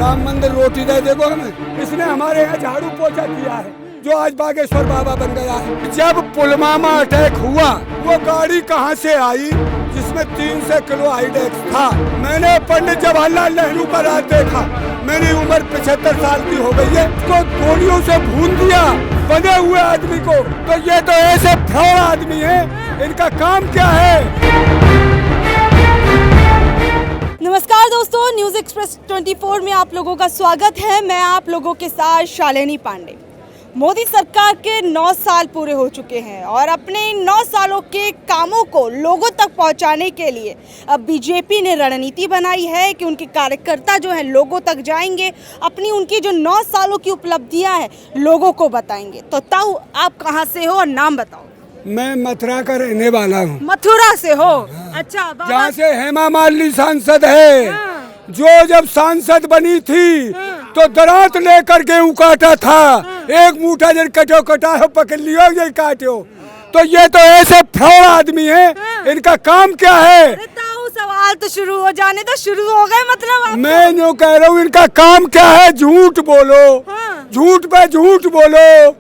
राम मंदिर रोटी दे देखो हमें। इसने हमारे यहाँ झाड़ू पोछा किया है, जो आज बागेश्वर बाबा बन गया है। जब पुलवामा अटैक हुआ, वो गाड़ी कहाँ से आई जिसमें 300 किलो आईडेक्स था। मैंने पंडित जवाहरलाल नेहरू का रात देखा। मेरी उम्र 75 साल की हो गई है। उसको गोलियों से भून दिया बने हुए आदमी को। तो ये तो ऐसे फ्रॉड आदमी है, इनका काम क्या है? नमस्कार दोस्तों, न्यूज़ एक्सप्रेस 24 में आप लोगों का स्वागत है। मैं आप लोगों के साथ शालिनी पांडे। मोदी सरकार के 9 साल पूरे हो चुके हैं और अपने इन 9 सालों के कामों को लोगों तक पहुंचाने के लिए अब बीजेपी ने रणनीति बनाई है कि उनके कार्यकर्ता जो हैं लोगों तक जाएंगे, अपनी उनकी जो 9 सालों की उपलब्धियां हैं लोगों को बताएंगे। तो ताऊ, आप कहां से हो और नाम बताओ। मैं मथुरा का रहने वाला हूँ। मथुरा से हो? अच्छा। जहाँ से हेमा मालिनी सांसद है। जो जब सांसद बनी थी तो दरांत लेकर गेहूं काटा था। एक मुठा जन कटो कटा हो, पकड़ लियो ये काटो। तो ये तो ऐसे फ्रॉड आदमी है, इनका काम क्या है? ताऊ, सवाल तो शुरू हो जाने तो शुरू हो गए। मतलब मैं जो कह रहा हूँ, इनका काम क्या है? झूठ बोलो, झूठ पे झूठ बोलो,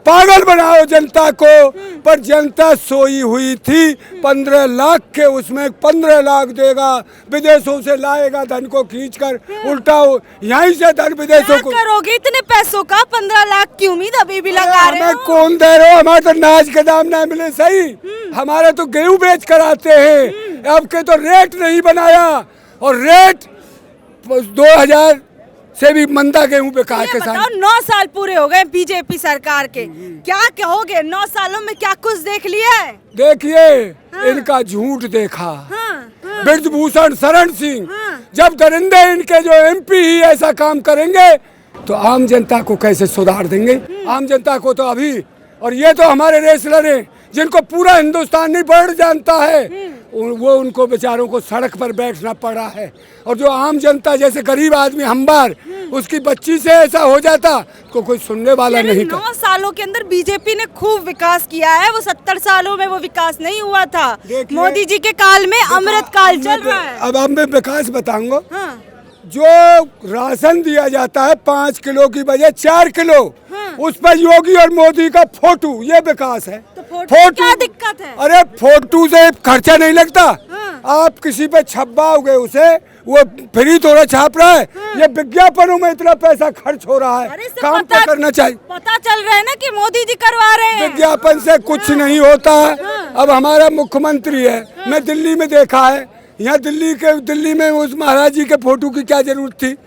पागल बनाओ जनता को। पर जनता सोई हुई थी। 15 लाख के उसमें 15 लाख देगा, विदेशों से लाएगा धन को खींचकर, उल्टा यहीं से धन विदेशों को। करोगे इतने पैसों का? 15 लाख की उम्मीद अभी भी लगा रहे हो? हमें कौन दे रहे हो? हमारे तो नाज के दाम ना मिले सही। हमारे तो गेहूं बेच कर आते हैं। अब के तो रेट नहीं बनाया, और रेट 2000 से भी मंदा गेहूं पे कहा के साथ। 9 साल पूरे हो गए बीजेपी सरकार के, क्या कहोगे? 9 सालों में क्या कुछ देख लिया है? देखिए, इनका झूठ देखा। ब्रजभूषण शरण सिंह, जब दरिंदे इनके जो एमपी ही ऐसा काम करेंगे तो आम जनता को कैसे सुधार देंगे? आम जनता को तो अभी, और ये तो हमारे रेसलर हैं जिनको पूरा हिंदुस्तान नहीं बढ़ जानता है, वो उनको बेचारों को सड़क पर बैठना पड़ा है। और जो आम जनता जैसे गरीब आदमी हम्बार, उसकी बच्ची से ऐसा हो जाता तो कोई सुनने वाला नहीं था। 9 सालों के अंदर बीजेपी ने खूब विकास किया है। वो 70 सालों में वो विकास नहीं हुआ था। मोदी जी के काल में अमृत काल चल रहा है। अब मैं विकास बताऊंगा। जो राशन दिया जाता है 5 किलो की बजाय 4 किलो, उस पर योगी और मोदी का फोटो, ये विकास है। तो फोटो क्या दिक्कत है? अरे फोटो से खर्चा नहीं लगता। आप किसी पे छपाओगे उसे, वो फ्री थोड़ा छाप रहा है। ये विज्ञापनों में इतना पैसा खर्च हो रहा है, काम तो करना चाहिए। पता चल रहा है ना कि मोदी जी करवा रहे हैं। विज्ञापन से कुछ नहीं होता है। अब हमारा मुख्यमंत्री है, मैं दिल्ली में देखा है। यहाँ दिल्ली में उस महाराज जी के फोटो की क्या जरूरत थी?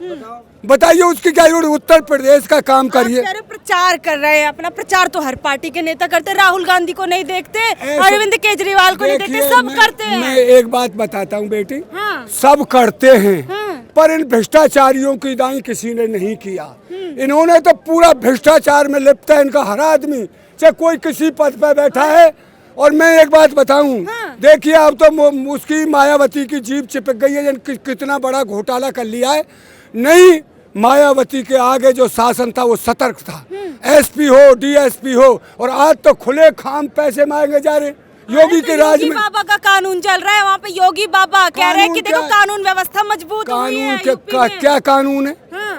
बताइए, उसकी क्या जरूरत? उत्तर प्रदेश का काम करिए। प्रचार कर रहे हैं, अपना प्रचार तो हर पार्टी के नेता करते। राहुल गांधी को नहीं देखते, अरविंद केजरीवाल को नहीं देखते, सब करते हैं। मैं एक बात बताता हूँ बेटी, सब करते हैं, पर इन भ्रष्टाचारियों की दाई किसी ने नहीं किया। इन्होंने तो पूरा भ्रष्टाचार में लिप्त है इनका हर आदमी, चाहे कोई किसी पद पर बैठा है। और मैं एक बात बताऊं, देखिए, अब तो उसकी मायावती की जीभ चिपक गई है, कितना बड़ा घोटाला कर लिया है। नहीं, मायावती के आगे जो शासन था वो सतर्क था। एसपी हो, डीएसपी हो, और आज तो खुले खाम पैसे मांगे जा रहे। योगी के राज में बाबा का कानून चल रहा है, वहाँ पे योगी बाबा कह रहे हैं कि देखो कानून व्यवस्था मजबूत हुई है। क्या कानून है?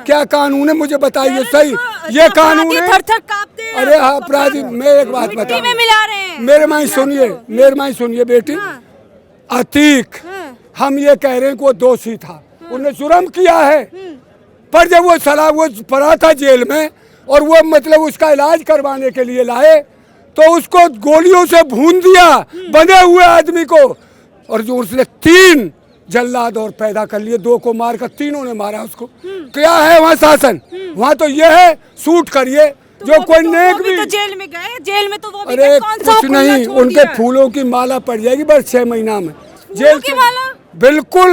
क्या कानून है? मुझे बताइए सही। ये कानून है? थर-थर कांपते हैं। अरे अपराधी, मैं एक बात बताऊं, मिला रहे हैं। मेरे माई सुनिए बेटी। अतीक, हम ये कह रहे हैं कि वो दोषी था, उन्हें जुर्म किया है। पर जब वो पड़ा था जेल में, और वो मतलब उसका इलाज करवाने के लिए लाए, तो उसको गोलियों से भून दिया बंधे हुए आदमी को। और जो उसने 3 जल्लाद और पैदा कर लिए, 2 को मारकर 3 ने मारा उसको। क्या है वहाँ शासन? वहाँ तो ये है, शूट करिए। तो जो कोई नेक भी तो जेल में गए, जेल में तो वो भी अरे कुछ नहीं, उनके फूलों की माला पड़ जाएगी बस 6 महीना में जेल की माला। बिल्कुल।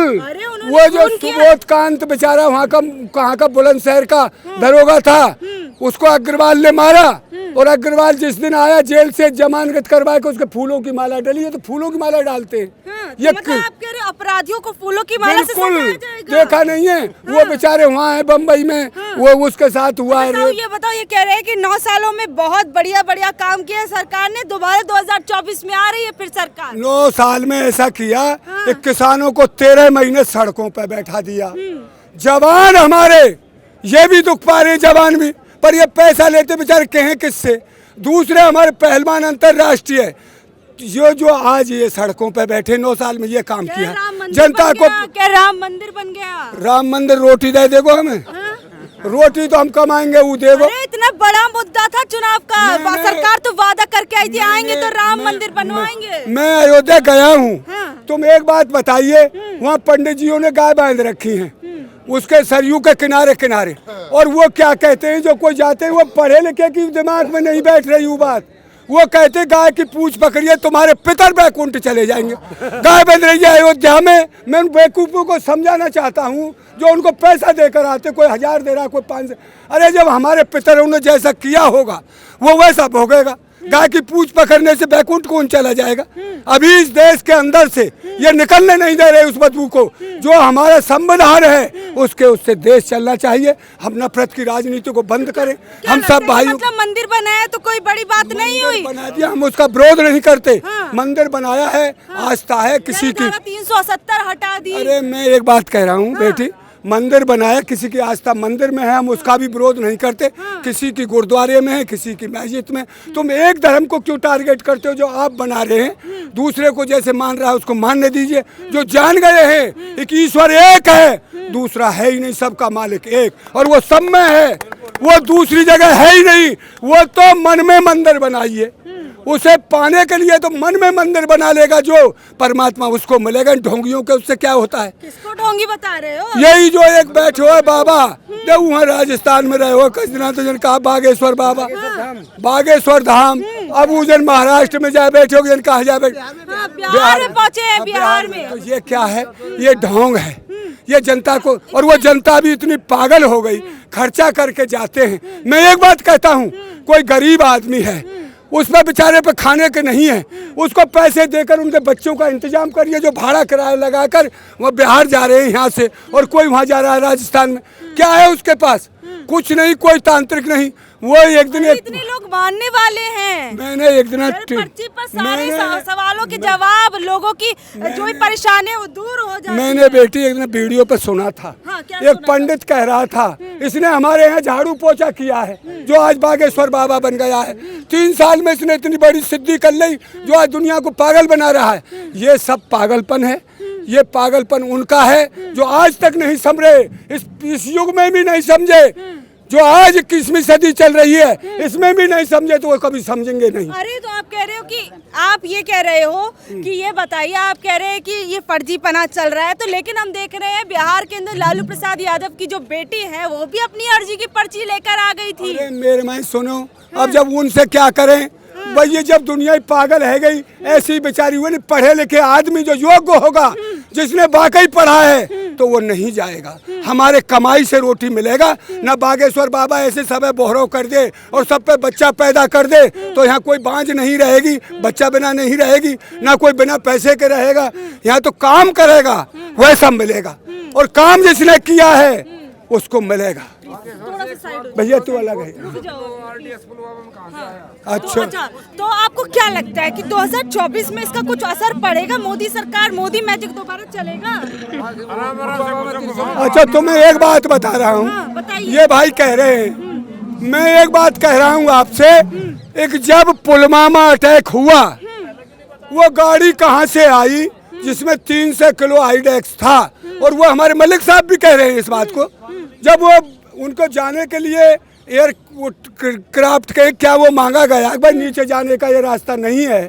वो जो सुबोध कांत बेचारा वहाँ का, कहाँ का, बुलंदशहर का दरोगा था, उसको अग्रवाल ने मारा। और अग्रवाल जिस दिन आया जेल से जमानत करवा के उसके फूलों की माला डली है। तो फूलों की माला डालते हैं। ये मतलब आप कह रहे अपराधियों को फूलों की माला से सजाया जाएगा? देखा नहीं है? वो बेचारे वहाँ है बम्बई में, वो उसके साथ हुआ है। ये बताओ, ये कह रहे हैं कि 9 सालों में बहुत बढ़िया काम किया सरकार ने, दोबारा 2024 में आ रही है फिर सरकार। 9 साल में ऐसा किया कि किसानों को 13 महीने सड़कों पर बैठा दिया। जवान हमारे ये भी दुख पा रहे हैं, जवान भी, पर ये पैसा लेते बेचारे कहें किससे। दूसरे हमारे पहलवान अंतर्राष्ट्रीय जो आज ये सड़कों पे बैठे 9 साल में ये काम किया जनता को। क्या राम मंदिर बन गया? राम मंदिर रोटी दे देगो हमें, रोटी तो हम कमाएंगे वो देगो। अरे इतना बड़ा मुद्दा था चुनाव का, सरकार तो वादा करके आई थी आएंगे तो राम मंदिर बनवाएंगे। मैं अयोध्या गया हूँ, तुम एक बात बताइए, वहाँ पंडित जियों ने गाय बांध रखी है उसके सरयू के किनारे किनारे, और वो क्या कहते हैं, जो कोई जाते हैं वो पढ़े लिखे की दिमाग में नहीं बैठ रही वो बात, वो कहते गाय की पूंछ पकड़िए तुम्हारे पितर बैकुंठ चले जाएंगे। गाय बंध रही है अयोध्या में। मैं उन बेवकूफ़ों को समझाना चाहता हूँ जो उनको पैसा देकर आते, कोई 1000 दे रहा, कोई 500। अरे जब हमारे पितरों ने जैसा किया होगा वो वैसा भोगेगा। गाय की पूंछ पकड़ने से बैकुंठ कौन चला जाएगा? अभी इस देश के अंदर से ये निकलने नहीं दे रहे उस बदबू को। जो हमारा संविधान है उससे देश चलना चाहिए। हम नफरत की राजनीति को बंद करें। हम सब भाई, मतलब मंदिर बनाया तो कोई बड़ी बात नहीं हुई, बना दिया, हम उसका विरोध नहीं करते। मंदिर बनाया है, आस्था है किसी की। 370 हटा दी। अरे मैं एक बात कह रहा हूँ बेटी, मंदिर बनाया, किसी की आस्था मंदिर में है, हम उसका भी विरोध नहीं करते। किसी की गुरुद्वारे में है, किसी की मस्जिद में। तुम एक धर्म को क्यों टारगेट करते हो? जो आप बना रहे हैं दूसरे को जैसे मान रहा है उसको मानने दीजिए। जो जान गए हैं कि ईश्वर एक है, दूसरा है ही नहीं, सबका मालिक एक, और वो सब में है, वो दूसरी जगह है ही नहीं। वो तो मन में मंदिर बनाइए, उसे पाने के लिए तो मन में मंदिर बना लेगा जो परमात्मा उसको मिलेगा। ढोंगियों के उससे क्या होता है? किसको ढोंगी बता रहे हो? यही जो एक बैठे हो बाबा, जब वहाँ राजस्थान में रहे हो, किस दिन तो जन कहा बागेश्वर बाबा, बागेश्वर धाम। अब वो जन महाराष्ट्र में जाए बैठे हो, जन कहा जाए बिहार में पहुंचे हैं, बिहार में। तो ये क्या है? ये ढोंग है। ये जनता को, और वो जनता भी इतनी पागल हो गई, खर्चा करके जाते हैं। मैं एक बात कहता हूँ, कोई गरीब आदमी है, उसमें बेचारे पे खाने के नहीं है, उसको पैसे देकर उनके बच्चों का इंतजाम करिए। जो भाड़ा किराया लगाकर वो बिहार जा रहे हैं यहाँ से, और कोई वहाँ जा रहा है राजस्थान में, क्या है उसके पास? कुछ नहीं, कोई तांत्रिक नहीं। वो एक दिन इतने लोग मानने वाले हैं। मैंने एक दिन पर्ची पर सारे सवालों के जवाब, लोगों की जो भी परेशानी है वो दूर हो जाती। मैंने बेटी एक दिन वीडियो पे सुना था, एक पंडित कह रहा था इसने हमारे यहाँ झाड़ू पोछा किया है, जो आज बागेश्वर बाबा बन गया है। 3 साल में इसने इतनी बड़ी सिद्धि कर ली जो आज दुनिया को पागल बना रहा है। ये सब पागलपन है। ये पागलपन उनका है जो आज तक नहीं समझे, इस युग में भी नहीं समझे। जो आज 21वीं सदी चल रही है इसमें भी नहीं समझे तो वो कभी समझेंगे नहीं। अरे तो आप कह रहे हो कि आप ये कह रहे हो कि ये बताइए, आप कह रहे हैं कि ये फर्जीपना चल रहा है, तो लेकिन हम देख रहे हैं बिहार के अंदर लालू प्रसाद यादव की जो बेटी है वो भी अपनी अर्जी की पर्ची लेकर आ गई थी। अरे मेरे माई सुनो, अब जब उनसे क्या करें भाई, ये जब दुनिया ही पागल है गई, ऐसी बेचारी हुई नहीं। पढ़े लिखे आदमी जो योग्य होगा, जिसने वाकई पढ़ा है, तो वो नहीं जाएगा। हमारे कमाई से रोटी मिलेगा ना। बागेश्वर बाबा ऐसे सब बोहरो कर दे और सब पे बच्चा पैदा कर दे तो यहाँ कोई बांझ नहीं रहेगी, बच्चा बिना नहीं रहेगी, ना कोई बिना पैसे के रहेगा। यहाँ तो काम करेगा वैसा मिलेगा, और काम जिसने किया है उसको मिलेगा। भैया तू अलग है। अच्छा, तो आपको क्या लगता है कि 2024 में इसका कुछ असर पड़ेगा? मोदी सरकार, मोदी मैजिक दोबारा चलेगा? अच्छा, तुम्हें एक बात बता रहा हूँ, ये भाई कह रहे हैं, मैं एक बात कह रहा हूँ आपसे। एक जब पुलवामा अटैक हुआ, वो गाड़ी कहाँ से आई जिसमें 300 किलो आईडेक्स था, और वो हमारे मलिक साहब भी कह रहे हैं इस बात को। जब वो उनको जाने के लिए एयर क्राफ्ट के क्या वो मांगा गया, भाई नीचे जाने का ये रास्ता नहीं है,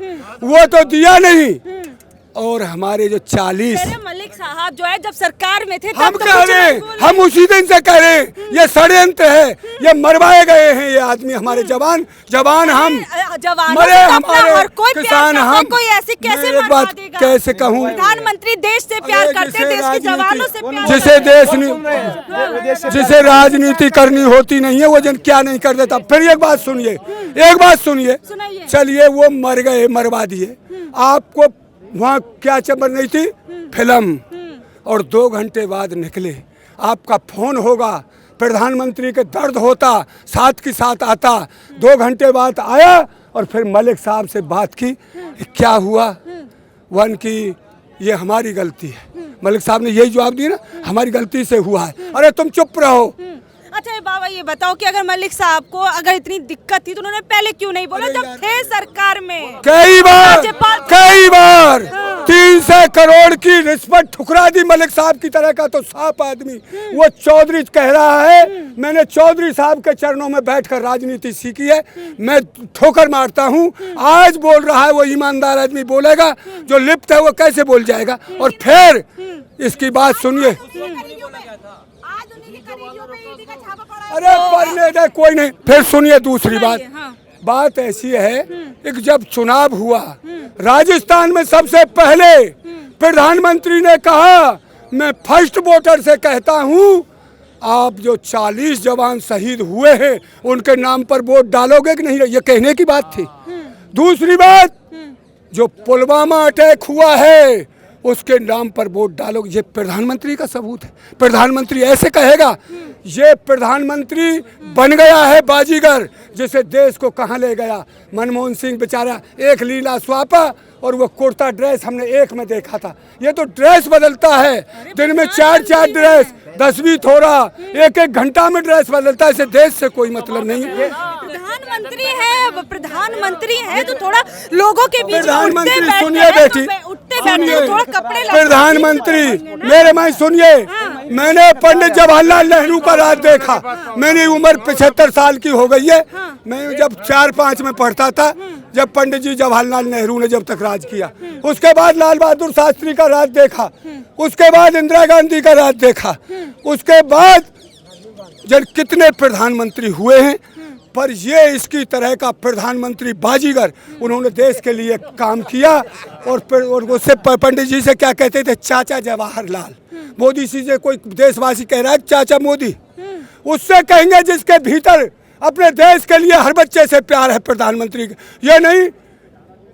वो तो दिया नहीं। और हमारे जो 40 मलिक साहब जो है जब सरकार में थे, हम कह रहे हैं, हम उसी दिन से कह रहे हैं ये षड्यंत्र है, ये मरवाए गए हैं ये आदमी। हमारे जवान हम मरे, हमारे किसान हम। कोई ऐसी कैसे एक बात कैसे कहूँ, प्रधानमंत्री देश से प्यार करते, देश के जवानों से प्यार, जिसे राजनीति करनी होती नहीं है वो जन क्या नहीं कर देता। फिर एक बात सुनिए, चलिए वो मर गए, मरवा दिए। आपको वहाँ क्या चमक नहीं थी? फिल्म। और 2 घंटे बाद निकले, आपका फोन होगा, प्रधानमंत्री के दर्द होता, साथ के साथ आता। 2 घंटे बाद आया और फिर मलिक साहब से बात की, क्या हुआ? वन की ये हमारी गलती है, मलिक साहब ने यही जवाब दिया ना, हमारी गलती से हुआ है। अरे तुम चुप रहो। अच्छा ये बाबा ये बताओ कि अगर मलिक साहब को अगर इतनी दिक्कत थी तो उन्होंने पहले क्यों नहीं बोला जब थे सरकार में? कई बार 300 करोड़ की रिश्वत ठुकरा दी मलिक साहब की तरह का तो साफ आदमी। वो चौधरी कह रहा है मैंने चौधरी साहब के चरणों में बैठकर राजनीति सीखी है, मैं ठोकर मारता हूँ। आज बोल रहा है वो ईमानदार आदमी बोलेगा, जो लिप्त है वो कैसे बोल जाएगा? और फिर इसकी बात सुनिए। अरे पढ़ने दे कोई नहीं। फिर सुनिए दूसरी बात। बात ऐसी है कि जब चुनाव हुआ राजस्थान में सबसे पहले प्रधानमंत्री ने कहा मैं फर्स्ट वोटर से कहता हूं आप जो 40 जवान शहीद हुए हैं उनके नाम पर वोट डालोगे कि नहीं? ये कहने की बात थी। दूसरी बात जो पुलवामा अटैक हुआ है उसके नाम पर वोट डालोगे, ये प्रधानमंत्री का सबूत है। प्रधानमंत्री ऐसे कहेगा? ये प्रधानमंत्री बन गया है बाजीगर, जिसे देश को कहाँ ले गया। मनमोहन सिंह बेचारा एक लीला स्वापा और वो कुर्ता ड्रेस हमने एक में देखा था। ये तो ड्रेस बदलता है, दिन में 4 ड्रेस, 10 थोड़ा, एक घंटा में ड्रेस बदलता है। इसे देश से कोई मतलब नहीं है। प्रधानमंत्री है तो थोड़ा लोगों के बीच प्रधानमंत्री सुनिए बेटी, सुनिए प्रधानमंत्री मेरे माई सुनिए। मैंने पंडित जवाहरलाल नेहरू का राज देखा। मेरी उम्र 75 साल की हो गई है। मैं जब 4-5 में पढ़ता था जब पंडित जी जवाहरलाल नेहरू ने जब तक राज किया। उसके बाद लाल बहादुर शास्त्री का राज देखा, उसके बाद इंदिरा गांधी का राज देखा, उसके बाद जब कितने प्रधानमंत्री हुए हैं। पर ये इसकी तरह का प्रधानमंत्री बाजीगर, उन्होंने देश के लिए काम किया। और उससे पंडित जी से क्या कहते थे? चाचा जवाहरलाल। मोदी जी से कोई देशवासी कह रहा है चाचा मोदी, उससे कहेंगे जिसके भीतर अपने देश के लिए हर बच्चे से प्यार है प्रधानमंत्री। ये नहीं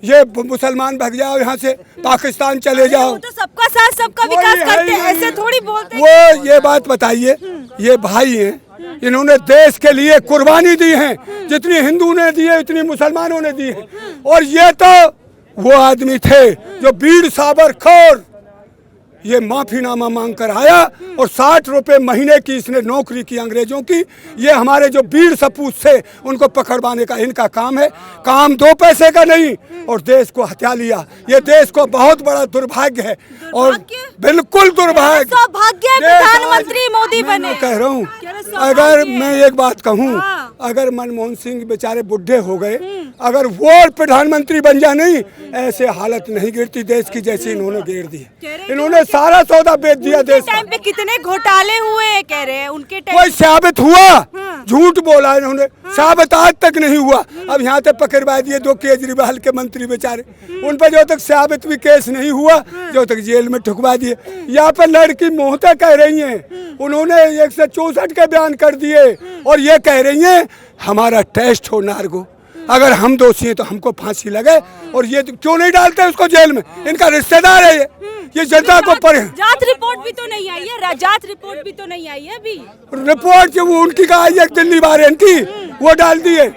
ये मुसलमान भाग जाओ यहाँ से, पाकिस्तान चले जाओ। तो सबका साथ सबका विकास करते हैं, ऐसे थोड़ी बोलते हैं। वो ये बात बताइए, ये भाई हैं, इन्होंने देश के लिए कुर्बानी दी है। जितनी हिंदू ने दी है उतनी मुसलमानों ने दी है। और ये तो वो आदमी थे जो वीर सावरकर ये माफीनामा मांग कर आया और 60 रुपए महीने की इसने नौकरी की अंग्रेजों की। ये हमारे जो वीर सपूत थे उनको पकड़वाने का इनका काम है, काम 2 पैसे का नहीं। और देश को हत्या लिया। ये देश को बहुत बड़ा दुर्भाग्य है और बिल्कुल दुर्भाग्य। सौभाग्य प्रधानमंत्री मोदी बने। कह रहा हूँ, अगर मैं एक बात कहूँ, अगर मनमोहन सिंह बेचारे बुढ़े हो गए, अगर वो प्रधानमंत्री बन जाए नहीं, ऐसे हालत नहीं गिरती देश की जैसे इन्होंने गिर दी। इन्होंने सारा सौदा बेच दिया देश का। टाइम पे कितने घोटाले हुए कह रहे हैं उनके टाइम। कोई साबित हुआ? झूठ बोला इन्होंने, साबित आज तक नहीं हुआ। अब यहाँ तक पकड़वा दिए 2 केजरीवाल के मंत्री बेचारे, उन पर जो तक साबित भी केस नहीं हुआ जो तक जेल में ठुकवा दिए। यहाँ पर लड़की मोहता कह रही हैं, उन्होंने 164 के बयान कर दिए और ये कह रही हैं हमारा टेस्ट हो नार्गो, अगर हम दोषी हैं तो हमको फांसी लगे। और ये क्यों नहीं डालते उसको जेल में? इनका रिश्तेदार है ये जनता को पर। जांच रिपोर्ट भी तो नहीं आई है, जांच रिपोर्ट भी तो नहीं आई है अभी। रिपोर्ट जो वो उनकी का आई है दिल्ली वाले की, वो डाल दिए।